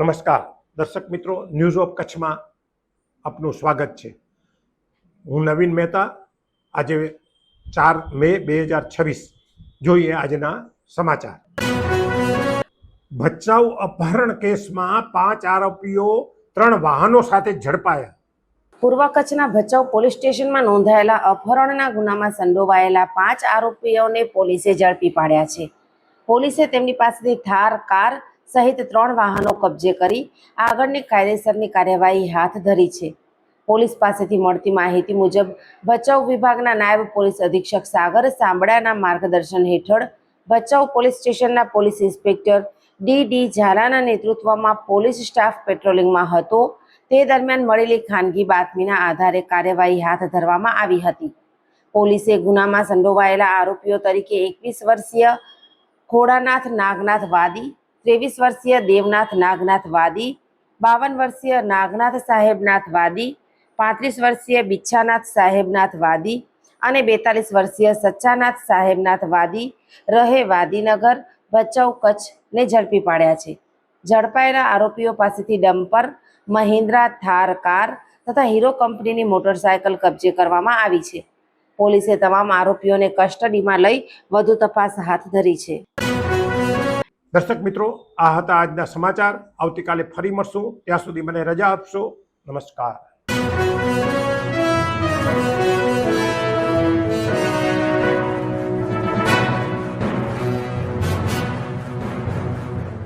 નમસ્કાર દર્શક મિત્રો, ન્યૂઝ ઓફ કચ્છમાં આપનું સ્વાગત છે। હું નવીન મહેતા। આજે 4 મે 2026 જોઈએ આજના સમાચાર। ભચાઉ અપહરણ કેસમાં 5 આરોપીઓ 3 વાહનો સાથે ઝડપાયા। પૂર્વ કચ્છના ભચાઉ પોલીસ સ્ટેશનમાં નોંધાયેલા અપહરણના ગુનામાં સંડોવાયેલા 5 આરોપીઓને પોલીસે ઝડપી પાડ્યા છે। પોલીસે તેમની પાસેથી થાર કાર સહિત 3 વાહનો કબજે કરી આગળની કાયદેસરની કાર્યવાહી હાથ ધરી છે। પોલીસ પાસેથી મળતી માહિતી મુજબ ભચાઉ વિભાગના નાયબ પોલીસ અધિક્ષક સાગર સાંબળાના માર્ગદર્શન હેઠળ ભચાઉ પોલીસ સ્ટેશનના પોલીસ ઇન્સ્પેક્ટર ડી ઝાલાના નેતૃત્વમાં પોલીસ સ્ટાફ પેટ્રોલિંગમાં હતો। તે દરમિયાન મળેલી ખાનગી બાતમીના આધારે કાર્યવાહી હાથ ધરવામાં આવી હતી। પોલીસે ગુનામાં સંડોવાયેલા આરોપીઓ તરીકે 21 વર્ષીય ખોડાનાથ નાગનાથ વાદી, 23 વર્ષીય દેવનાથ નાગનાથ વાદી, 52 વર્ષીય નાગનાથ સાહેબનાથ વાદી, 35 વર્ષીય બિચ્છાનાથ સાહેબનાથ વાદી અને 42 વર્ષીય સચ્ચાનાથ સાહેબનાથ વાદી રહે વાદીનગર ભચાઉ કચ્છને ઝડપી પાડ્યા છે। ઝડપાયેલા આરોપીઓ પાસેથી ડમ્પર, મહિન્દ્રા થાર કાર તથા હીરો કંપનીની મોટરસાયકલ કબજે કરવામાં આવી છે। પોલીસે તમામ આરોપીઓને કસ્ટડીમાં લઈ વધુ તપાસ હાથ ધરી છે। દર્શક મિત્રો, આ હતા આજના સમાચાર। આવતીકાલે ફરી મળશું, ત્યાં સુધી મને રજા આપશો। નમસ્કાર।